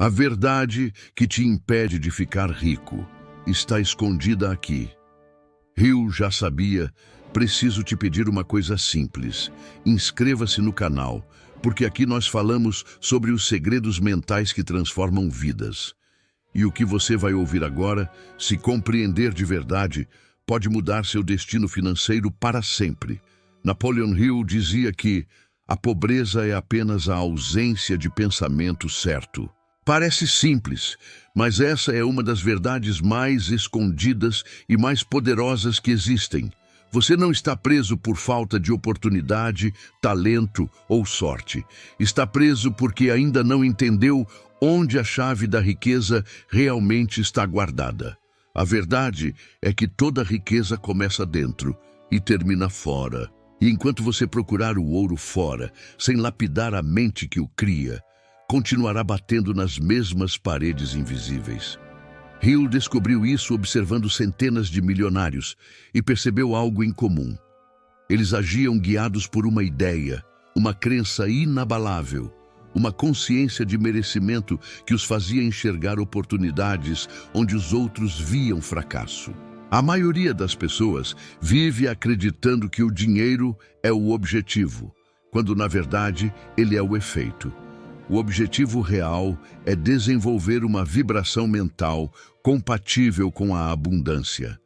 A verdade que te impede de ficar rico está escondida aqui. Hill já sabia. Preciso te pedir uma coisa simples. Inscreva-se no canal, porque aqui nós falamos sobre os segredos mentais que transformam vidas. E o que você vai ouvir agora, se compreender de verdade, pode mudar seu destino financeiro para sempre. Napoleon Hill dizia que a pobreza é apenas a ausência de pensamento certo. Parece simples, mas essa é uma das verdades mais escondidas e mais poderosas que existem. Você não está preso por falta de oportunidade, talento ou sorte. Está preso porque ainda não entendeu onde a chave da riqueza realmente está guardada. A verdade é que toda riqueza começa dentro e termina fora. E enquanto você procurar o ouro fora, sem lapidar a mente que o cria, continuará batendo nas mesmas paredes invisíveis. Hill descobriu isso observando centenas de milionários e percebeu algo em comum. Eles agiam guiados por uma ideia, uma crença inabalável, uma consciência de merecimento que os fazia enxergar oportunidades onde os outros viam fracasso. A maioria das pessoas vive acreditando que o dinheiro é o objetivo, quando na verdade ele é o efeito. O objetivo real é desenvolver uma vibração mental compatível com a abundância.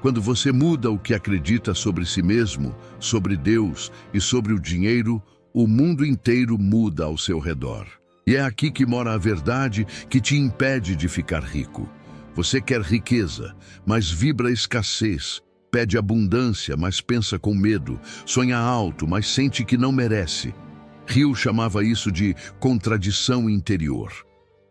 Quando você muda o que acredita sobre si mesmo, sobre Deus e sobre o dinheiro, o mundo inteiro muda ao seu redor. E é aqui que mora a verdade que te impede de ficar rico. Você quer riqueza, mas vibra escassez. Pede abundância, mas pensa com medo. Sonha alto, mas sente que não merece. Hill chamava isso de contradição interior.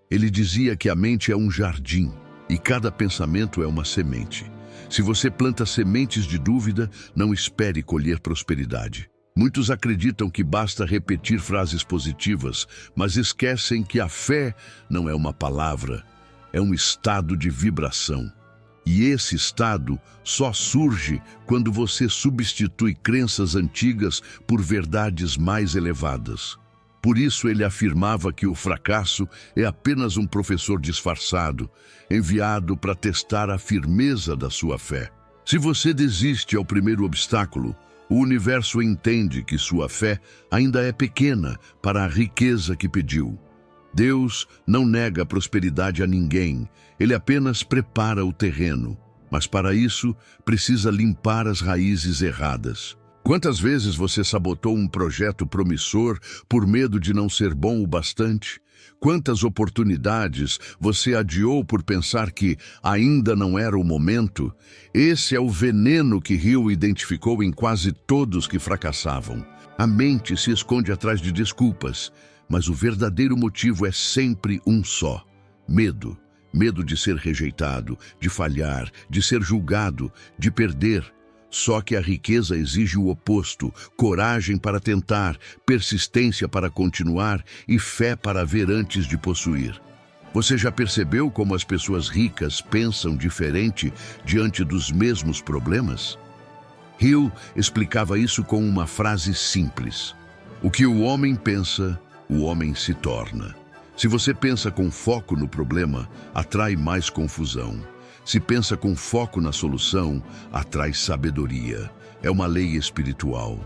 Ele dizia que a mente é um jardim e cada pensamento é uma semente. Se você planta sementes de dúvida, não espere colher prosperidade. Muitos acreditam que basta repetir frases positivas, mas esquecem que a fé não é uma palavra, é um estado de vibração. E esse estado só surge quando você substitui crenças antigas por verdades mais elevadas. Por isso ele afirmava que o fracasso é apenas um professor disfarçado, enviado para testar a firmeza da sua fé. Se você desiste ao primeiro obstáculo, o universo entende que sua fé ainda é pequena para a riqueza que pediu. Deus não nega prosperidade a ninguém, ele apenas prepara o terreno. Mas para isso, precisa limpar as raízes erradas. Quantas vezes você sabotou um projeto promissor por medo de não ser bom o bastante? Quantas oportunidades você adiou por pensar que ainda não era o momento? Esse é o veneno que Hill identificou em quase todos que fracassavam. A mente se esconde atrás de desculpas, mas o verdadeiro motivo é sempre um só: medo. Medo de ser rejeitado, de falhar, de ser julgado, de perder. Só que a riqueza exige o oposto: coragem para tentar, persistência para continuar e fé para ver antes de possuir. Você já percebeu como as pessoas ricas pensam diferente diante dos mesmos problemas? Hill explicava isso com uma frase simples: o que o homem pensa, o homem se torna. Se você pensa com foco no problema, atrai mais confusão. Se pensa com foco na solução, atrai sabedoria. É uma lei espiritual.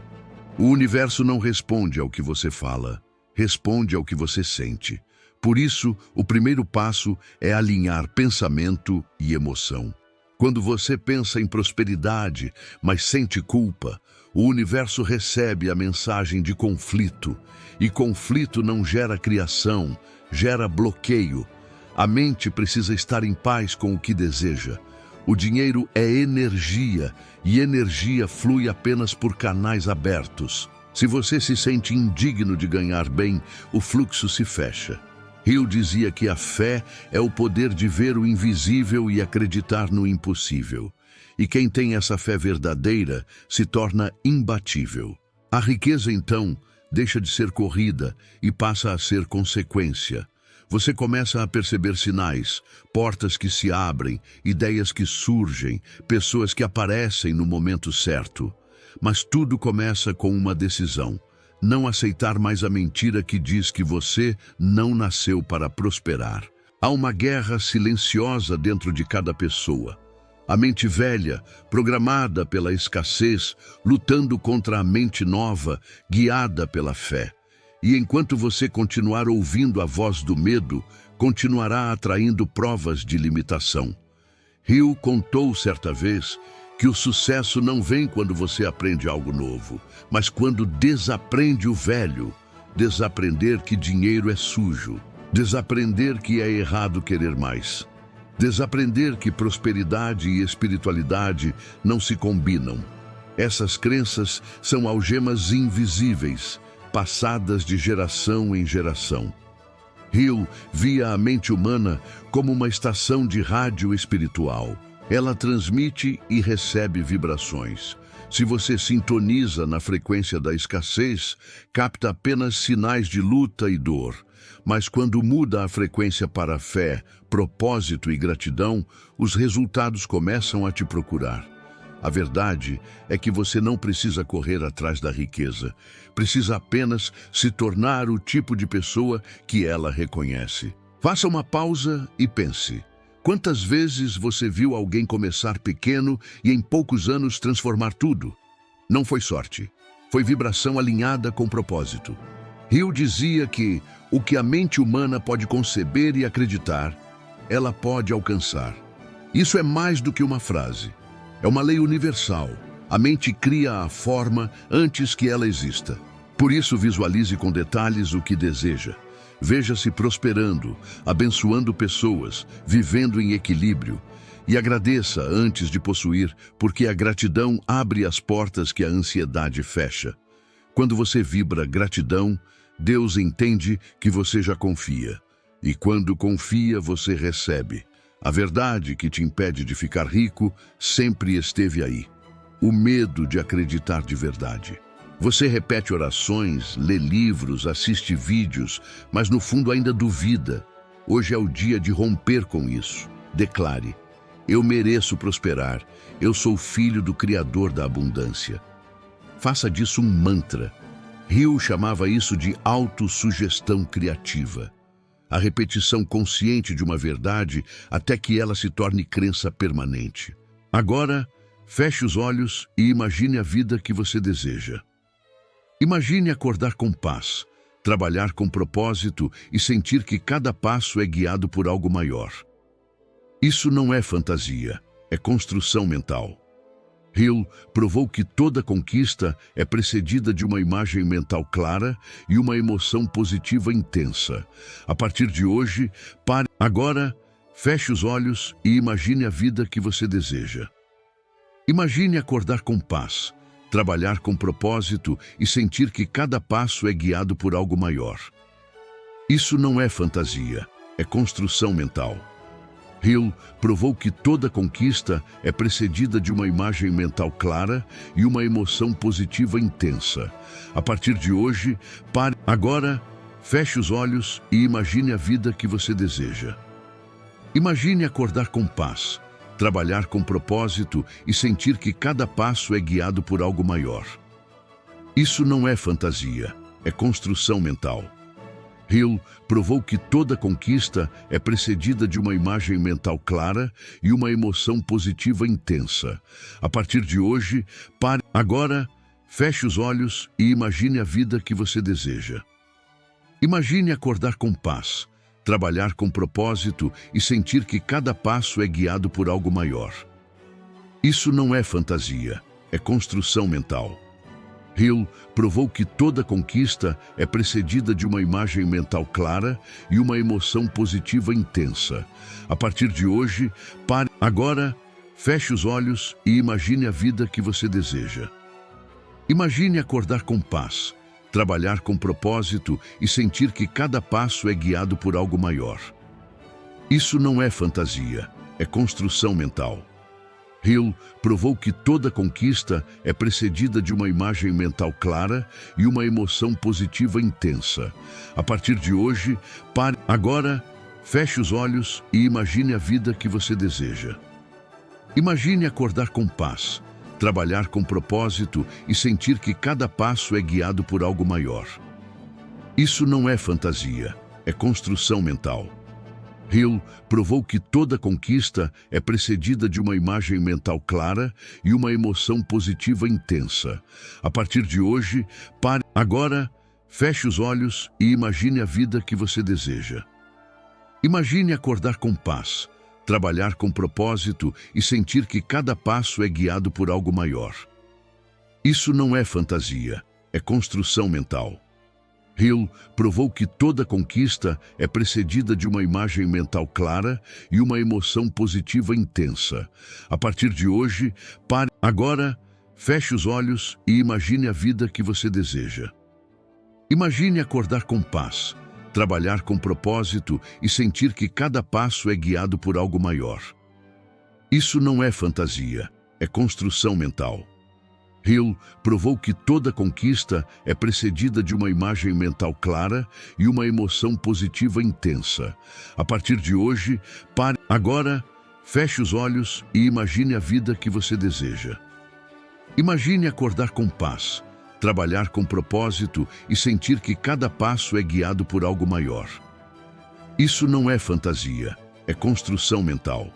O universo não responde ao que você fala, responde ao que você sente. Por isso, o primeiro passo é alinhar pensamento e emoção. Quando você pensa em prosperidade, mas sente culpa, o universo recebe a mensagem de conflito. E conflito não gera criação, gera bloqueio. A mente precisa estar em paz com o que deseja. O dinheiro é energia, e energia flui apenas por canais abertos. Se você se sente indigno de ganhar bem, o fluxo se fecha. Hill dizia que a fé é o poder de ver o invisível e acreditar no impossível. E quem tem essa fé verdadeira se torna imbatível. A riqueza, então, deixa de ser corrida e passa a ser consequência. Você começa a perceber sinais, portas que se abrem, ideias que surgem, pessoas que aparecem no momento certo. Mas tudo começa com uma decisão: não aceitar mais a mentira que diz que você não nasceu para prosperar. Há uma guerra silenciosa dentro de cada pessoa. A mente velha, programada pela escassez, lutando contra a mente nova, guiada pela fé. E enquanto você continuar ouvindo a voz do medo, continuará atraindo provas de limitação. Hill contou certa vez que o sucesso não vem quando você aprende algo novo, mas quando desaprende o velho. Desaprender que dinheiro é sujo, desaprender que é errado querer mais, desaprender que prosperidade e espiritualidade não se combinam. Essas crenças são algemas invisíveis, passadas de geração em geração. Hill via a mente humana como uma estação de rádio espiritual. Ela transmite e recebe vibrações. Se você sintoniza na frequência da escassez, capta apenas sinais de luta e dor. Mas quando muda a frequência para a fé, propósito e gratidão, os resultados começam a te procurar. A verdade é que você não precisa correr atrás da riqueza. Precisa apenas se tornar o tipo de pessoa que ela reconhece. Faça uma pausa e pense. Quantas vezes você viu alguém começar pequeno e em poucos anos transformar tudo? Não foi sorte. Foi vibração alinhada com propósito. Hill dizia que o que a mente humana pode conceber e acreditar, ela pode alcançar. Isso é mais do que uma frase. É uma lei universal. A mente cria a forma antes que ela exista. Por isso, visualize com detalhes o que deseja. Veja-se prosperando, abençoando pessoas, vivendo em equilíbrio. E agradeça antes de possuir, porque a gratidão abre as portas que a ansiedade fecha. Quando você vibra gratidão, Deus entende que você já confia. E quando confia, você recebe. A verdade que te impede de ficar rico sempre esteve aí. O medo de acreditar de verdade. Você repete orações, lê livros, assiste vídeos, mas no fundo ainda duvida. Hoje é o dia de romper com isso. Declare: eu mereço prosperar, eu sou filho do Criador da abundância. Faça disso um mantra. Hill chamava isso de autossugestão criativa. A repetição consciente de uma verdade até que ela se torne crença permanente. Agora, feche os olhos e imagine a vida que você deseja. Imagine acordar com paz, trabalhar com propósito e sentir que cada passo é guiado por algo maior. Isso não é fantasia, é construção mental. Hill provou que toda conquista é precedida de uma imagem mental clara e uma emoção positiva intensa. A partir de hoje, pare. Agora, feche os olhos e imagine a vida que você deseja. Imagine acordar com paz, trabalhar com propósito e sentir que cada passo é guiado por algo maior. Isso não é fantasia, é construção mental. Hill provou que toda conquista é precedida de uma imagem mental clara e uma emoção positiva intensa. A partir de hoje, pare. Agora, feche os olhos e imagine a vida que você deseja. Imagine acordar com paz, trabalhar com propósito e sentir que cada passo é guiado por algo maior. Isso não é fantasia, é construção mental. Hill provou que toda conquista é precedida de uma imagem mental clara e uma emoção positiva intensa. A partir de hoje, pare. Agora, feche os olhos e imagine a vida que você deseja. Imagine acordar com paz, trabalhar com propósito e sentir que cada passo é guiado por algo maior. Isso não é fantasia, é construção mental. Hill provou que toda conquista é precedida de uma imagem mental clara e uma emoção positiva intensa. A partir de hoje, pare. Agora, feche os olhos e imagine a vida que você deseja. Imagine acordar com paz, trabalhar com propósito e sentir que cada passo é guiado por algo maior. Isso não é fantasia, é construção mental. Hill provou que toda conquista é precedida de uma imagem mental clara e uma emoção positiva intensa. A partir de hoje, pare. Agora, feche os olhos e imagine a vida que você deseja. Imagine acordar com paz, trabalhar com propósito e sentir que cada passo é guiado por algo maior. Isso não é fantasia, é construção mental. Hill provou que toda conquista é precedida de uma imagem mental clara e uma emoção positiva intensa. A partir de hoje, pare agora, feche os olhos e imagine a vida que você deseja. Imagine acordar com paz, trabalhar com propósito e sentir que cada passo é guiado por algo maior. Isso não é fantasia, é construção mental. Hill provou que toda conquista é precedida de uma imagem mental clara e uma emoção positiva intensa. A partir de hoje, pare agora, feche os olhos e imagine a vida que você deseja. Imagine acordar com paz, trabalhar com propósito e sentir que cada passo é guiado por algo maior. Isso não é fantasia, é construção mental. Hill provou que toda conquista é precedida de uma imagem mental clara e uma emoção positiva intensa. A partir de hoje, pare agora, feche os olhos e imagine a vida que você deseja. Imagine acordar com paz, trabalhar com propósito e sentir que cada passo é guiado por algo maior. Isso não é fantasia, é construção mental.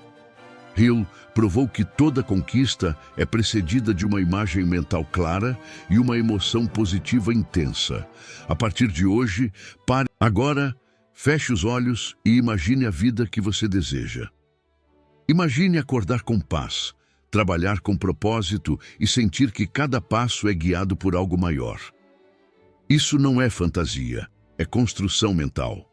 Hill provou que toda conquista é precedida de uma imagem mental clara e uma emoção positiva intensa. A partir de hoje, pare agora, feche os olhos e imagine a vida que você deseja. Imagine acordar com paz, trabalhar com propósito e sentir que cada passo é guiado por algo maior. Isso não é fantasia, é construção mental.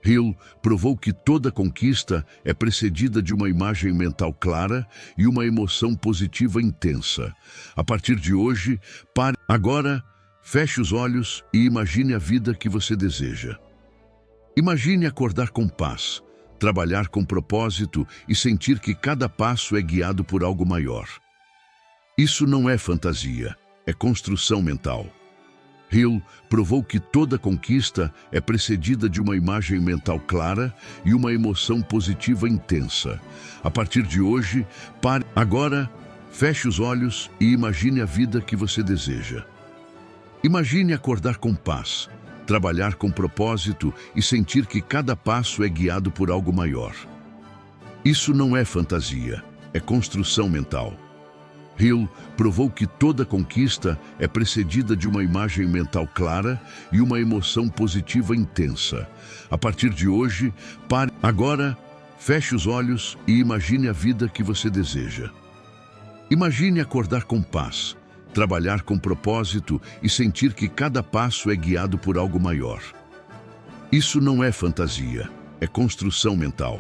Hill provou que toda conquista é precedida de uma imagem mental clara e uma emoção positiva intensa. A partir de hoje, pare agora, feche os olhos e imagine a vida que você deseja. Imagine acordar com paz, trabalhar com propósito e sentir que cada passo é guiado por algo maior. Isso não é fantasia, é construção mental. Hill provou que toda conquista é precedida de uma imagem mental clara e uma emoção positiva intensa. A partir de hoje, pare agora, feche os olhos e imagine a vida que você deseja. Imagine acordar com paz, trabalhar com propósito e sentir que cada passo é guiado por algo maior. Isso não é fantasia, é construção mental. Hill provou que toda conquista é precedida de uma imagem mental clara e uma emoção positiva intensa. A partir de hoje, pare agora, feche os olhos e imagine a vida que você deseja. Imagine acordar com paz, trabalhar com propósito e sentir que cada passo é guiado por algo maior. Isso não é fantasia, é construção mental.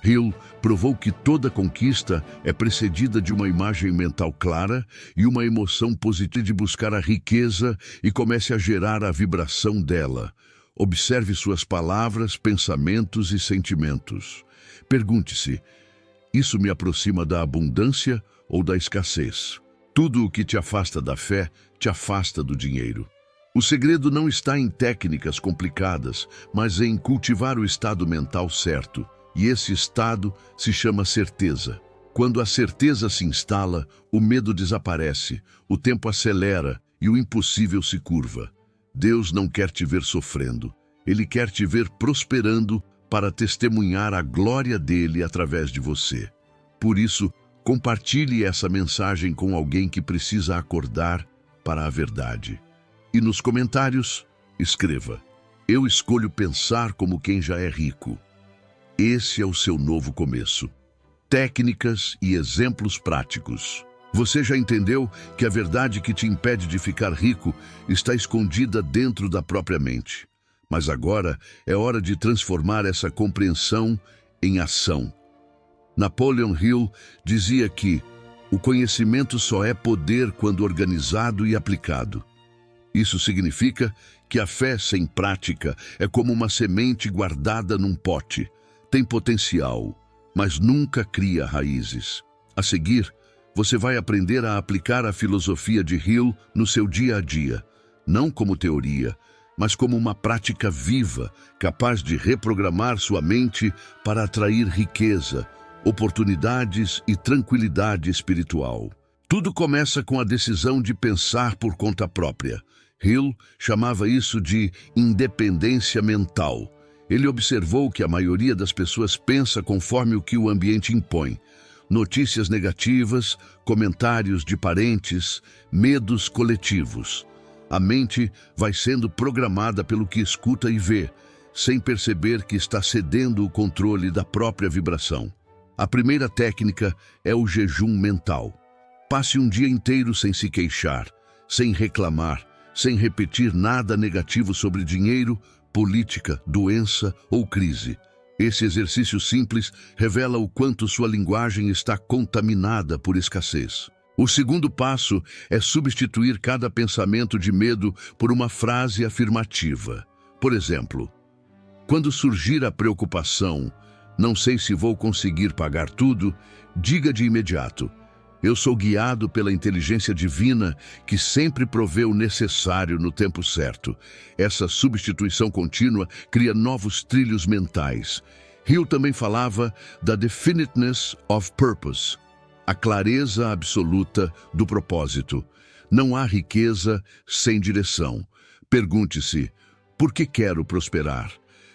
Hill provou que toda conquista é precedida de uma imagem mental clara e uma emoção positiva de buscar a riqueza e comece a gerar a vibração dela. Observe suas palavras, pensamentos e sentimentos. Pergunte-se: isso me aproxima da abundância ou da escassez? Tudo o que te afasta da fé te afasta do dinheiro. O segredo não está em técnicas complicadas, mas em cultivar o estado mental certo. E esse estado se chama certeza. Quando a certeza se instala, o medo desaparece, o tempo acelera e o impossível se curva. Deus não quer te ver sofrendo. Ele quer te ver prosperando para testemunhar a glória dele através de você. Por isso, compartilhe essa mensagem com alguém que precisa acordar para a verdade. E nos comentários, escreva: eu escolho pensar como quem já é rico. Esse é o seu novo começo. Técnicas e exemplos práticos. Você já entendeu que a verdade que te impede de ficar rico está escondida dentro da própria mente. Mas agora é hora de transformar essa compreensão em ação. Napoleon Hill dizia que o conhecimento só é poder quando organizado e aplicado. Isso significa que a fé sem prática é como uma semente guardada num pote. Tem potencial, mas nunca cria raízes. A seguir, você vai aprender a aplicar a filosofia de Hill no seu dia a dia, não como teoria, mas como uma prática viva, capaz de reprogramar sua mente para atrair riqueza, oportunidades e tranquilidade espiritual. Tudo começa com a decisão de pensar por conta própria. Hill chamava isso de independência mental. Ele observou que a maioria das pessoas pensa conforme o que o ambiente impõe. Notícias negativas, comentários de parentes, medos coletivos. A mente vai sendo programada pelo que escuta e vê, sem perceber que está cedendo o controle da própria vibração. A primeira técnica é o jejum mental. Passe um dia inteiro sem se queixar, sem reclamar, sem repetir nada negativo sobre dinheiro, política, doença ou crise. Esse exercício simples revela o quanto sua linguagem está contaminada por escassez. O segundo passo é substituir cada pensamento de medo por uma frase afirmativa. Por exemplo, quando surgir a preocupação, não sei se vou conseguir pagar tudo, diga de imediato: eu sou guiado pela inteligência divina que sempre provê o necessário no tempo certo. Essa substituição contínua cria novos trilhos mentais. Hill também falava da definiteness of purpose, a clareza absoluta do propósito. Não há riqueza sem direção. Pergunte-se: por que quero prosperar?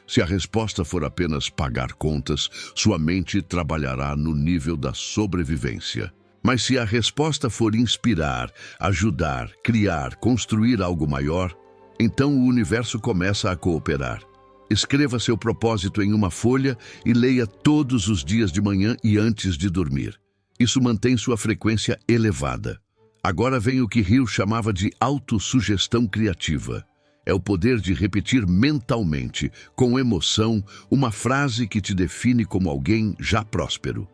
Se a resposta for apenas pagar contas, sua mente trabalhará no nível da sobrevivência. Mas se a resposta for inspirar, ajudar, criar, construir algo maior, então o universo começa a cooperar. Escreva seu propósito em uma folha e leia todos os dias de manhã e antes de dormir. Isso mantém sua frequência elevada. Agora vem o que Hill chamava de autossugestão criativa. É o poder de repetir mentalmente, com emoção, uma frase que te define como alguém já próspero.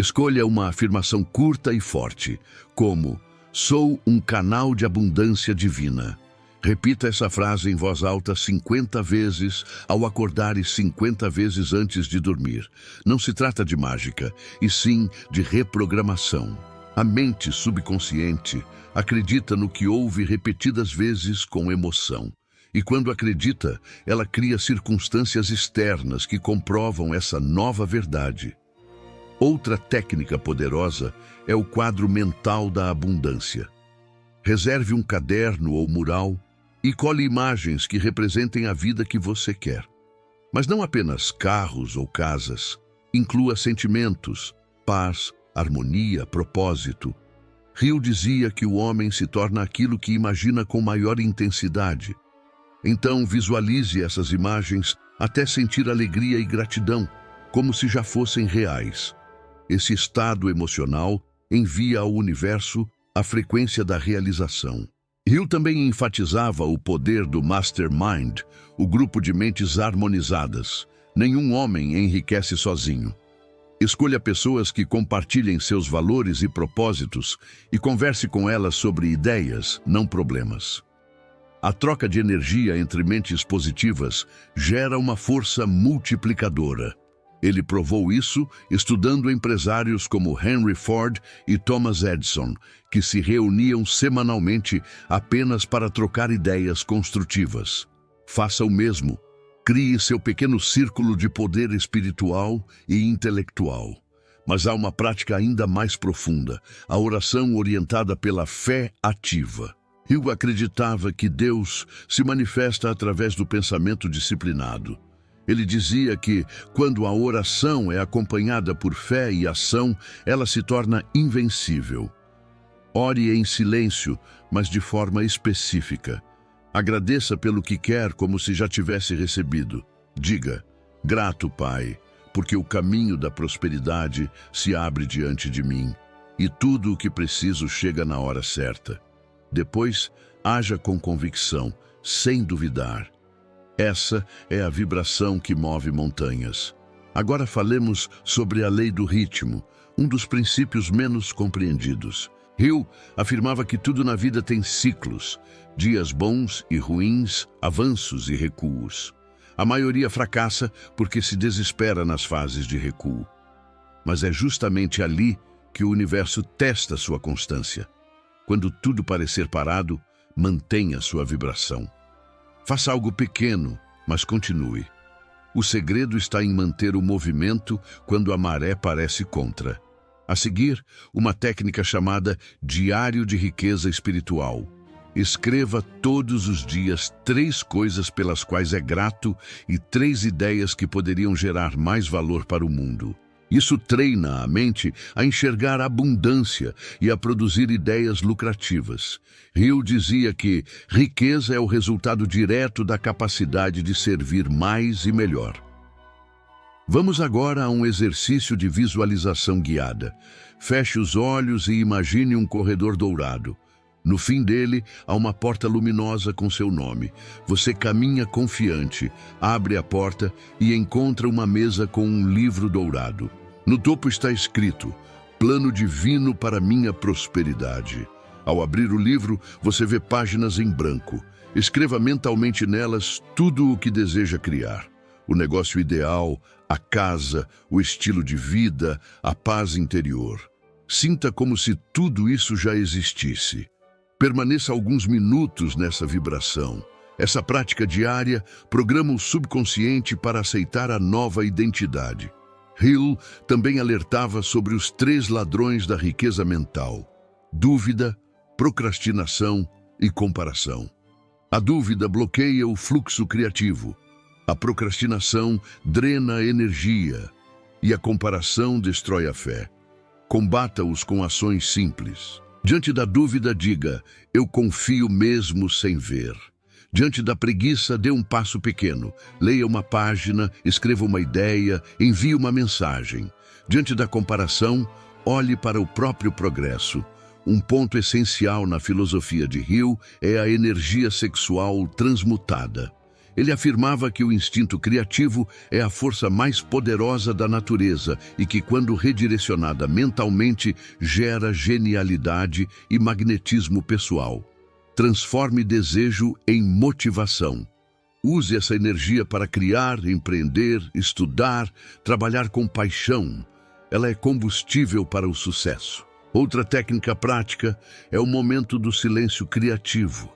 Escolha uma afirmação curta e forte, como: sou um canal de abundância divina. Repita essa frase em voz alta 50 vezes ao acordar e 50 vezes antes de dormir. Não se trata de mágica, e sim de reprogramação. A mente subconsciente acredita no que ouve repetidas vezes com emoção. E quando acredita, ela cria circunstâncias externas que comprovam essa nova verdade. Outra técnica poderosa é o quadro mental da abundância. Reserve um caderno ou mural e cole imagens que representem a vida que você quer. Mas não apenas carros ou casas. Inclua sentimentos, paz, harmonia, propósito. Hill dizia que o homem se torna aquilo que imagina com maior intensidade. Então visualize essas imagens até sentir alegria e gratidão, como se já fossem reais. Esse estado emocional envia ao universo a frequência da realização. Hill também enfatizava o poder do Mastermind, o grupo de mentes harmonizadas. Nenhum homem enriquece sozinho. Escolha pessoas que compartilhem seus valores e propósitos e converse com elas sobre ideias, não problemas. A troca de energia entre mentes positivas gera uma força multiplicadora. Ele provou isso estudando empresários como Henry Ford e Thomas Edison, que se reuniam semanalmente apenas para trocar ideias construtivas. Faça o mesmo. Crie seu pequeno círculo de poder espiritual e intelectual. Mas há uma prática ainda mais profunda, a oração orientada pela fé ativa. Hill acreditava que Deus se manifesta através do pensamento disciplinado. Ele dizia que, quando a oração é acompanhada por fé e ação, ela se torna invencível. Ore em silêncio, mas de forma específica. Agradeça pelo que quer como se já tivesse recebido. Diga: grato, Pai, porque o caminho da prosperidade se abre diante de mim, e tudo o que preciso chega na hora certa. Depois, haja com convicção, sem duvidar. Essa é a vibração que move montanhas. Agora falemos sobre a lei do ritmo, um dos princípios menos compreendidos. Hill afirmava que tudo na vida tem ciclos, dias bons e ruins, avanços e recuos. A maioria fracassa porque se desespera nas fases de recuo. Mas é justamente ali que o universo testa sua constância. Quando tudo parecer parado, mantenha sua vibração. Faça algo pequeno, mas continue. O segredo está em manter o movimento quando a maré parece contra. A seguir, uma técnica chamada Diário de Riqueza Espiritual. Escreva todos os dias 3 coisas pelas quais é grato e 3 ideias que poderiam gerar mais valor para o mundo. Isso treina a mente a enxergar a abundância e a produzir ideias lucrativas. Hill dizia que riqueza é o resultado direto da capacidade de servir mais e melhor. Vamos agora a um exercício de visualização guiada. Feche os olhos e imagine um corredor dourado. No fim dele, há uma porta luminosa com seu nome. Você caminha confiante, abre a porta e encontra uma mesa com um livro dourado. No topo está escrito: Plano Divino para Minha Prosperidade. Ao abrir o livro, você vê páginas em branco. Escreva mentalmente nelas tudo o que deseja criar. O negócio ideal, a casa, o estilo de vida, a paz interior. Sinta como se tudo isso já existisse. Permaneça alguns minutos nessa vibração. Essa prática diária programa o subconsciente para aceitar a nova identidade. Hill também alertava sobre os 3 ladrões da riqueza mental: dúvida, procrastinação e comparação. A dúvida bloqueia o fluxo criativo. A procrastinação drena a energia e a comparação destrói a fé. Combata-os com ações simples. Diante da dúvida, diga: eu confio mesmo sem ver. Diante da preguiça, dê um passo pequeno. Leia uma página, escreva uma ideia, envie uma mensagem. Diante da comparação, olhe para o próprio progresso. Um ponto essencial na filosofia de Hill é a energia sexual transmutada. Ele afirmava que o instinto criativo é a força mais poderosa da natureza e que, quando redirecionada mentalmente, gera genialidade e magnetismo pessoal. Transforme desejo em motivação. Use essa energia para criar, empreender, estudar, trabalhar com paixão. Ela é combustível para o sucesso. Outra técnica prática é o momento do silêncio criativo.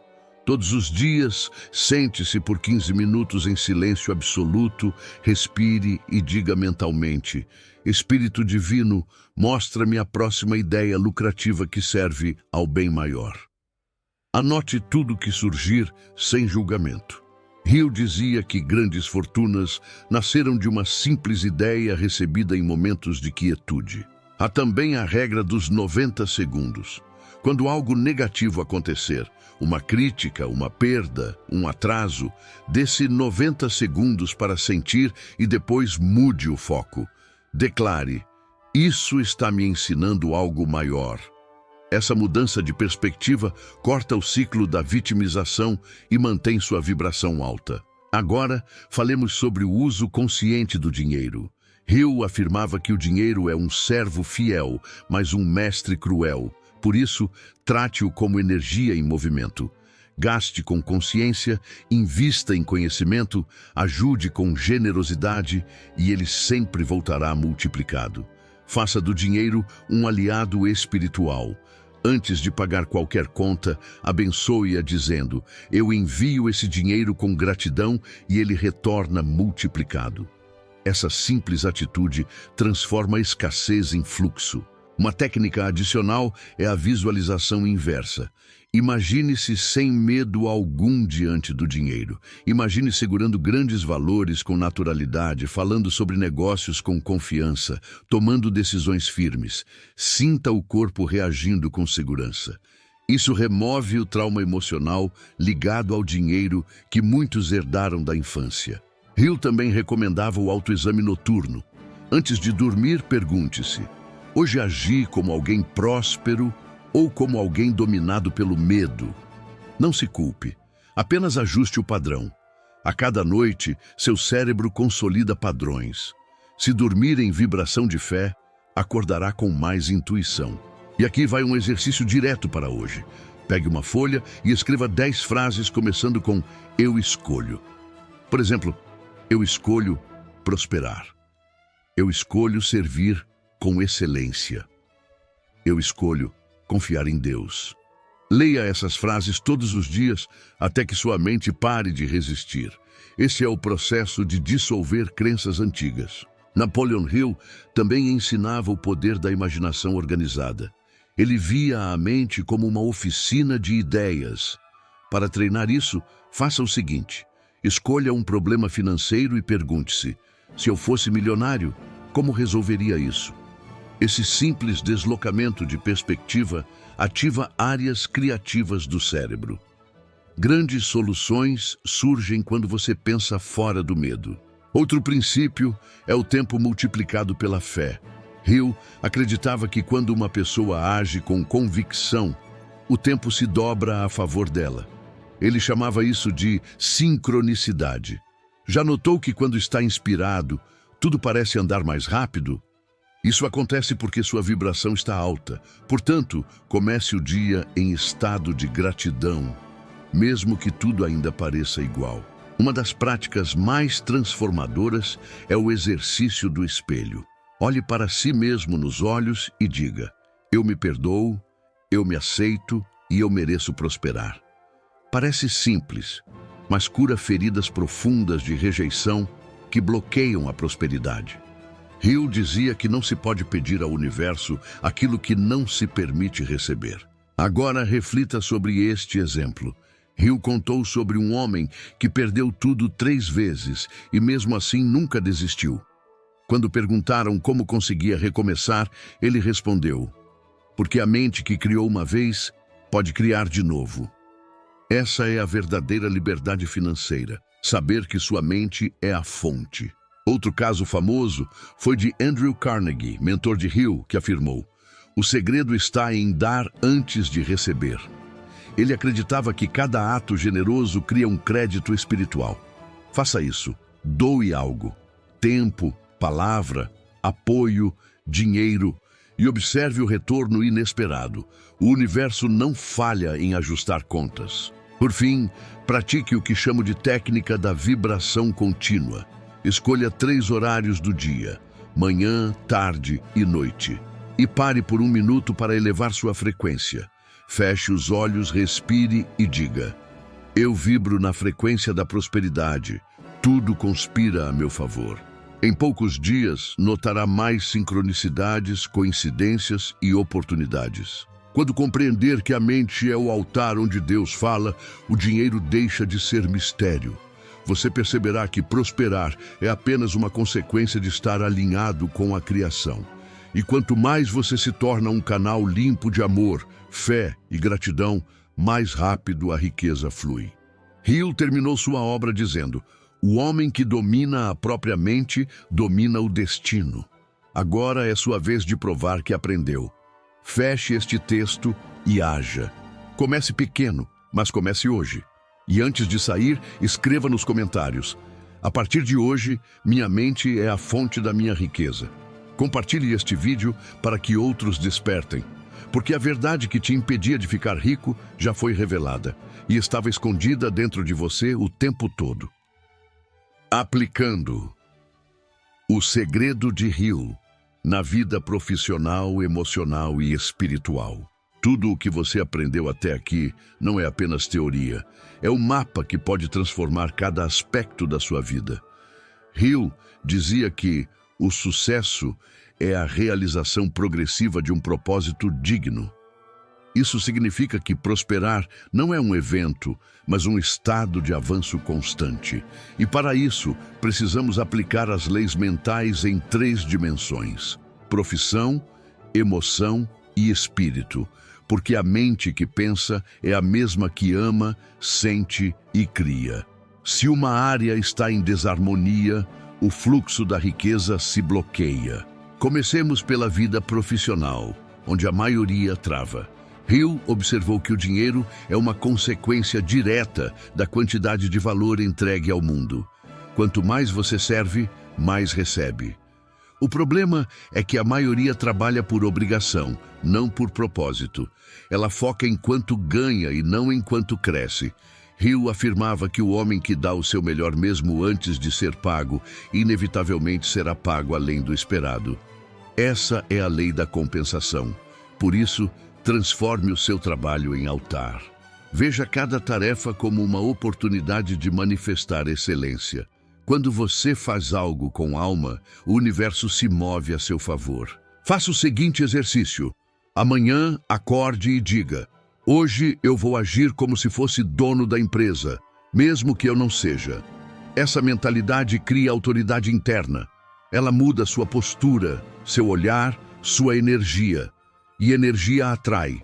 Todos os dias, sente-se por 15 minutos em silêncio absoluto, respire e diga mentalmente: Espírito Divino, mostra-me a próxima ideia lucrativa que serve ao bem maior. Anote tudo que surgir sem julgamento. Hill dizia que grandes fortunas nasceram de uma simples ideia recebida em momentos de quietude. Há também a regra dos 90 segundos. Quando algo negativo acontecer, uma crítica, uma perda, um atraso, dê-se 90 segundos para sentir e depois mude o foco. Declare: isso está me ensinando algo maior. Essa mudança de perspectiva corta o ciclo da vitimização e mantém sua vibração alta. Agora, falemos sobre o uso consciente do dinheiro. Hill afirmava que o dinheiro é um servo fiel, mas um mestre cruel. Por isso, trate-o como energia em movimento. Gaste com consciência, invista em conhecimento, ajude com generosidade e ele sempre voltará multiplicado. Faça do dinheiro um aliado espiritual. Antes de pagar qualquer conta, abençoe-a dizendo: eu envio esse dinheiro com gratidão e ele retorna multiplicado. Essa simples atitude transforma a escassez em fluxo. Uma técnica adicional é a visualização inversa. Imagine-se sem medo algum diante do dinheiro. Imagine segurando grandes valores com naturalidade, falando sobre negócios com confiança, tomando decisões firmes. Sinta o corpo reagindo com segurança. Isso remove o trauma emocional ligado ao dinheiro que muitos herdaram da infância. Hill também recomendava o autoexame noturno. Antes de dormir, pergunte-se: hoje agi como alguém próspero ou como alguém dominado pelo medo? Não se culpe, apenas ajuste o padrão. A cada noite, seu cérebro consolida padrões. Se dormir em vibração de fé, acordará com mais intuição. E aqui vai um exercício direto para hoje. Pegue uma folha e escreva 10 frases começando com eu escolho. Por exemplo, eu escolho prosperar. Eu escolho servir com excelência. Eu escolho confiar em Deus. Leia essas frases todos os dias até que sua mente pare de resistir. Esse é o processo de dissolver crenças antigas. Napoleon Hill também ensinava o poder da imaginação organizada. Ele via a mente como uma oficina de ideias. Para treinar isso, faça o seguinte: escolha um problema financeiro e pergunte-se: se eu fosse milionário, como resolveria isso? Esse simples deslocamento de perspectiva ativa áreas criativas do cérebro. Grandes soluções surgem quando você pensa fora do medo. Outro princípio é o tempo multiplicado pela fé. Hill acreditava que quando uma pessoa age com convicção, o tempo se dobra a favor dela. Ele chamava isso de sincronicidade. Já notou que quando está inspirado, tudo parece andar mais rápido? Isso acontece porque sua vibração está alta. Portanto, comece o dia em estado de gratidão, mesmo que tudo ainda pareça igual. Uma das práticas mais transformadoras é o exercício do espelho. Olhe para si mesmo nos olhos e diga: eu me perdoo, eu me aceito e eu mereço prosperar. Parece simples, mas cura feridas profundas de rejeição que bloqueiam a prosperidade. Hill dizia que não se pode pedir ao universo aquilo que não se permite receber. Agora reflita sobre este exemplo. Hill contou sobre um homem que perdeu tudo 3 vezes e mesmo assim nunca desistiu. Quando perguntaram como conseguia recomeçar, ele respondeu: porque a mente que criou uma vez pode criar de novo. Essa é a verdadeira liberdade financeira, saber que sua mente é a fonte. Outro caso famoso foi de Andrew Carnegie, mentor de Hill, que afirmou: o segredo está em dar antes de receber. Ele acreditava que cada ato generoso cria um crédito espiritual. Faça isso. Doe algo. Tempo, palavra, apoio, dinheiro, e observe o retorno inesperado. O universo não falha em ajustar contas. Por fim, pratique o que chamo de técnica da vibração contínua. Escolha 3 horários do dia: manhã, tarde e noite. E pare por 1 minuto para elevar sua frequência. Feche os olhos, respire e diga: eu vibro na frequência da prosperidade. Tudo conspira a meu favor. Em poucos dias, notará mais sincronicidades, coincidências e oportunidades. Quando compreender que a mente é o altar onde Deus fala, o dinheiro deixa de ser mistério. Você perceberá que prosperar é apenas uma consequência de estar alinhado com a criação. E quanto mais você se torna um canal limpo de amor, fé e gratidão, mais rápido a riqueza flui. Hill terminou sua obra dizendo: o homem que domina a própria mente domina o destino. Agora é sua vez de provar que aprendeu. Feche este texto e haja. Comece pequeno, mas comece hoje. E antes de sair, escreva nos comentários: a partir de hoje, minha mente é a fonte da minha riqueza. Compartilhe este vídeo para que outros despertem, porque a verdade que te impedia de ficar rico já foi revelada e estava escondida dentro de você o tempo todo. Aplicando o segredo de Hill na vida profissional, emocional e espiritual. Tudo o que você aprendeu até aqui não é apenas teoria, é um mapa que pode transformar cada aspecto da sua vida. Hill dizia que o sucesso é a realização progressiva de um propósito digno. Isso significa que prosperar não é um evento, mas um estado de avanço constante. E para isso, precisamos aplicar as leis mentais em 3 dimensões: profissão, emoção e espírito. Porque a mente que pensa é a mesma que ama, sente e cria. Se uma área está em desarmonia, o fluxo da riqueza se bloqueia. Comecemos pela vida profissional, onde a maioria trava. Hill observou que o dinheiro é uma consequência direta da quantidade de valor entregue ao mundo. Quanto mais você serve, mais recebe. O problema é que a maioria trabalha por obrigação, não por propósito. Ela foca em quanto ganha e não em quanto cresce. Hill afirmava que o homem que dá o seu melhor mesmo antes de ser pago, inevitavelmente será pago além do esperado. Essa é a lei da compensação. Por isso, transforme o seu trabalho em altar. Veja cada tarefa como uma oportunidade de manifestar excelência. Quando você faz algo com alma, o universo se move a seu favor. Faça o seguinte exercício. Amanhã, acorde e diga: hoje eu vou agir como se fosse dono da empresa, mesmo que eu não seja. Essa mentalidade cria autoridade interna. Ela muda sua postura, seu olhar, sua energia. E energia atrai.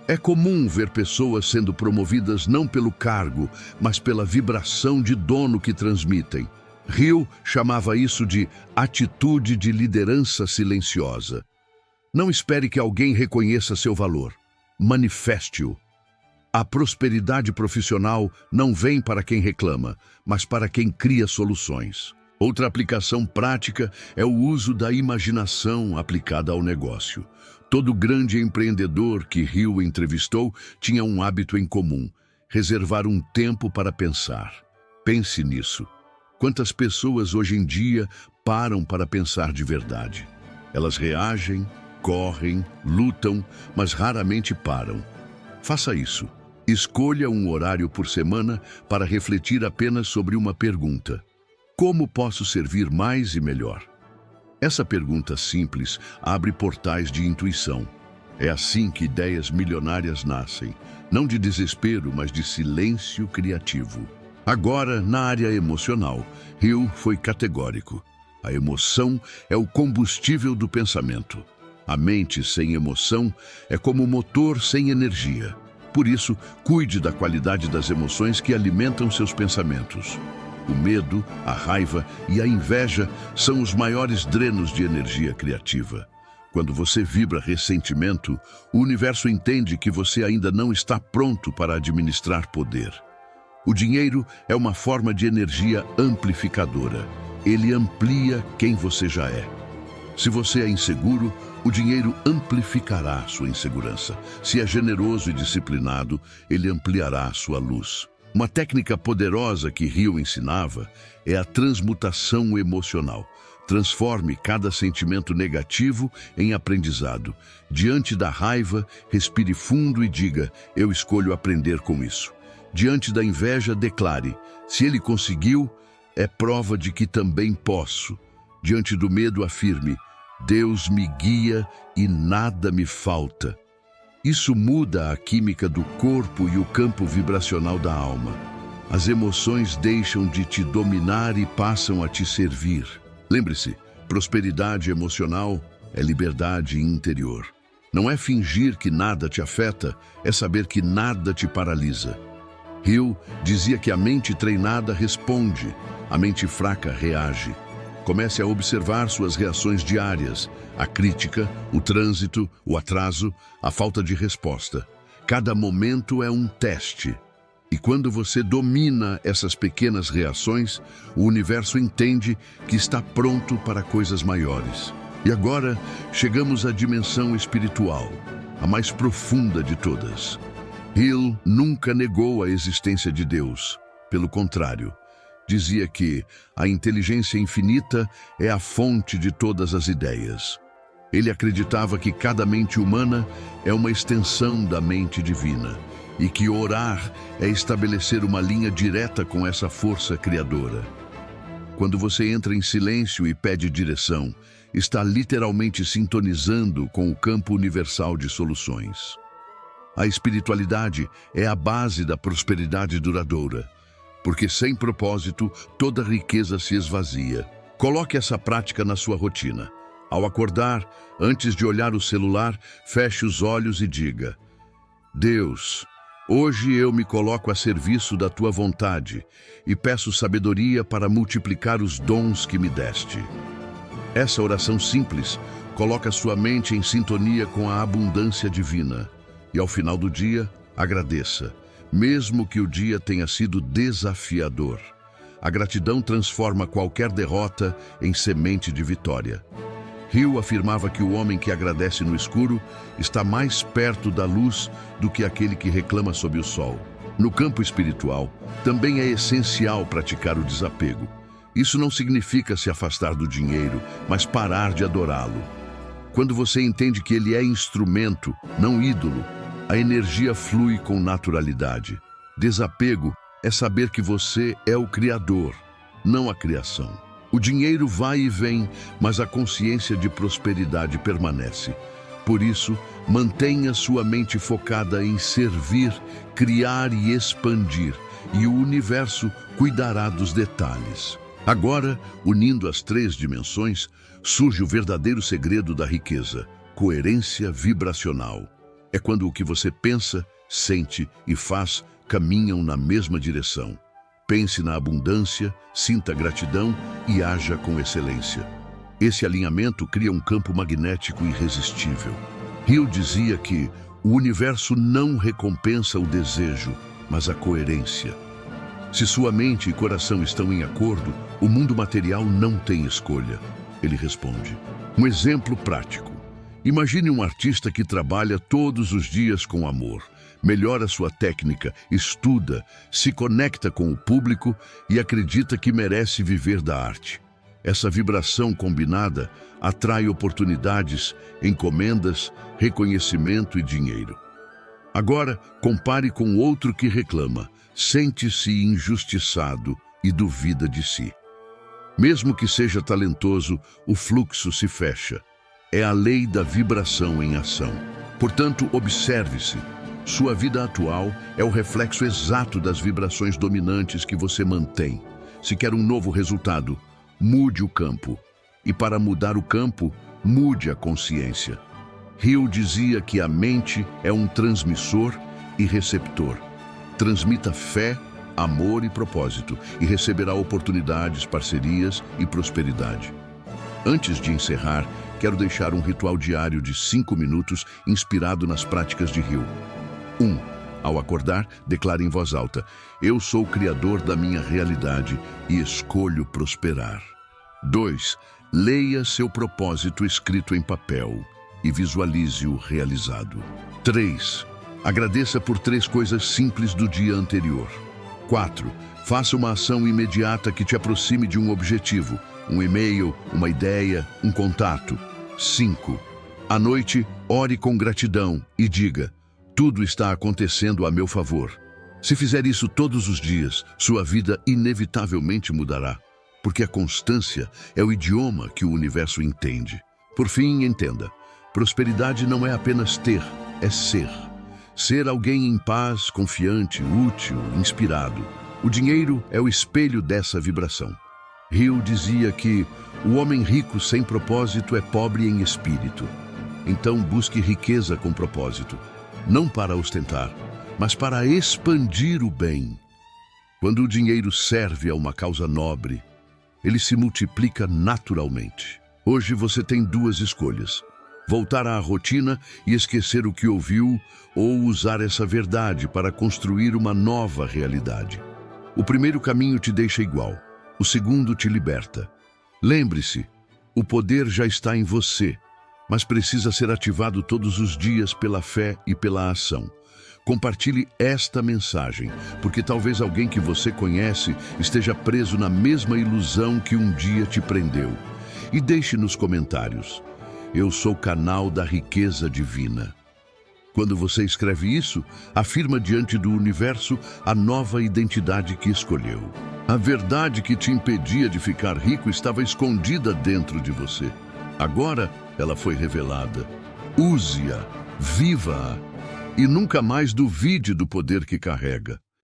É comum ver pessoas sendo promovidas não pelo cargo, mas pela vibração de dono que transmitem. Hill chamava isso de atitude de liderança silenciosa. Não espere que alguém reconheça seu valor. Manifeste-o. A prosperidade profissional não vem para quem reclama, mas para quem cria soluções. Outra aplicação prática é o uso da imaginação aplicada ao negócio. Todo grande empreendedor que Hill entrevistou tinha um hábito em comum: reservar um tempo para pensar. Pense nisso. Quantas pessoas hoje em dia param para pensar de verdade? Elas reagem, correm, lutam, mas raramente param. Faça isso. Escolha um horário por semana para refletir apenas sobre uma pergunta: como posso servir mais e melhor? Essa pergunta simples abre portais de intuição. É assim que ideias milionárias nascem, não de desespero, mas de silêncio criativo. Agora, na área emocional, Hill foi categórico. A emoção é o combustível do pensamento. A mente sem emoção é como um motor sem energia. Por isso, cuide da qualidade das emoções que alimentam seus pensamentos. O medo, a raiva e a inveja são os maiores drenos de energia criativa. Quando você vibra ressentimento, o universo entende que você ainda não está pronto para administrar poder. O dinheiro é uma forma de energia amplificadora. Ele amplia quem você já é. Se você é inseguro, o dinheiro amplificará sua insegurança. Se é generoso e disciplinado, ele ampliará sua luz. Uma técnica poderosa que Hill ensinava é a transmutação emocional. Transforme cada sentimento negativo em aprendizado. Diante da raiva, respire fundo e diga: eu escolho aprender com isso. Diante da inveja, declare: se ele conseguiu, é prova de que também posso. Diante do medo, afirme: Deus me guia e nada me falta. Isso muda a química do corpo e o campo vibracional da alma. As emoções deixam de te dominar e passam a te servir. Lembre-se, prosperidade emocional é liberdade interior. Não é fingir que nada te afeta, é saber que nada te paralisa. Hill dizia que a mente treinada responde, a mente fraca reage. Comece a observar suas reações diárias: a crítica, o trânsito, o atraso, a falta de resposta. Cada momento é um teste. E quando você domina essas pequenas reações, o universo entende que está pronto para coisas maiores. E agora, chegamos à dimensão espiritual, a mais profunda de todas. Hill nunca negou a existência de Deus. Pelo contrário, dizia que a inteligência infinita é a fonte de todas as ideias. Ele acreditava que cada mente humana é uma extensão da mente divina e que orar é estabelecer uma linha direta com essa força criadora. Quando você entra em silêncio e pede direção, está literalmente sintonizando com o campo universal de soluções. A espiritualidade é a base da prosperidade duradoura, porque sem propósito, toda riqueza se esvazia. Coloque essa prática na sua rotina. Ao acordar, antes de olhar o celular, feche os olhos e diga: Deus, hoje eu me coloco a serviço da tua vontade e peço sabedoria para multiplicar os dons que me deste. Essa oração simples coloca sua mente em sintonia com a abundância divina. E ao final do dia, agradeça, mesmo que o dia tenha sido desafiador. A gratidão transforma qualquer derrota em semente de vitória. Hill afirmava que o homem que agradece no escuro está mais perto da luz do que aquele que reclama sob o sol. No campo espiritual, também é essencial praticar o desapego. Isso não significa se afastar do dinheiro, mas parar de adorá-lo. Quando você entende que ele é instrumento, não ídolo, a energia flui com naturalidade. Desapego é saber que você é o Criador não a criação. O dinheiro vai e vem, mas a consciência de prosperidade permanece. Por isso, mantenha sua mente focada em servir, criar e expandir, e o universo cuidará dos detalhes. Agora, unindo as 3 dimensões, surge o verdadeiro segredo da riqueza: coerência vibracional. É quando o que você pensa, sente e faz caminham na mesma direção. Pense na abundância, sinta gratidão e haja com excelência. Esse alinhamento cria um campo magnético irresistível. Hill dizia que o universo não recompensa o desejo, mas a coerência. Se sua mente e coração estão em acordo, o mundo material não tem escolha. Ele responde. Um exemplo prático. Imagine um artista que trabalha todos os dias com amor, melhora sua técnica, estuda, se conecta com o público e acredita que merece viver da arte. Essa vibração combinada atrai oportunidades, encomendas, reconhecimento e dinheiro. Agora, compare com outro que reclama, sente-se injustiçado e duvida de si. Mesmo que seja talentoso, o fluxo se fecha. É a lei da vibração em ação. Portanto, observe-se. Sua vida atual é o reflexo exato das vibrações dominantes que você mantém. Se quer um novo resultado, mude o campo. E para mudar o campo, mude a consciência. Hill dizia que a mente é um transmissor e receptor. Transmita fé, amor e propósito e receberá oportunidades, parcerias e prosperidade. Antes de encerrar, quero deixar um ritual diário de 5 minutos inspirado nas práticas de Hill. 1. Ao acordar, declare em voz alta: eu sou o criador da minha realidade e escolho prosperar. 2. Leia seu propósito escrito em papel e visualize-o realizado. 3. Agradeça por 3 coisas simples do dia anterior. 4. Faça uma ação imediata que te aproxime de um objetivo, um e-mail, uma ideia, um contato. 5. À noite, ore com gratidão e diga: tudo está acontecendo a meu favor. Se fizer isso todos os dias, sua vida inevitavelmente mudará, porque a constância é o idioma que o universo entende. Por fim, entenda: prosperidade não é apenas ter, é ser. Ser alguém em paz, confiante, útil, inspirado. O dinheiro é o espelho dessa vibração. Hill dizia que o homem rico sem propósito é pobre em espírito. Então busque riqueza com propósito, não para ostentar, mas para expandir o bem. Quando o dinheiro serve a uma causa nobre, ele se multiplica naturalmente. Hoje você tem 2 escolhas: voltar à rotina e esquecer o que ouviu, ou usar essa verdade para construir uma nova realidade. O primeiro caminho te deixa igual, o segundo te liberta. Lembre-se, o poder já está em você, mas precisa ser ativado todos os dias pela fé e pela ação. Compartilhe esta mensagem, porque talvez alguém que você conhece esteja preso na mesma ilusão que um dia te prendeu. E deixe nos comentários: eu sou canal da riqueza divina. Quando você escreve isso, afirma diante do universo a nova identidade que escolheu. A verdade que te impedia de ficar rico estava escondida dentro de você. Agora ela foi revelada. Use-a, viva-a e nunca mais duvide do poder que carrega.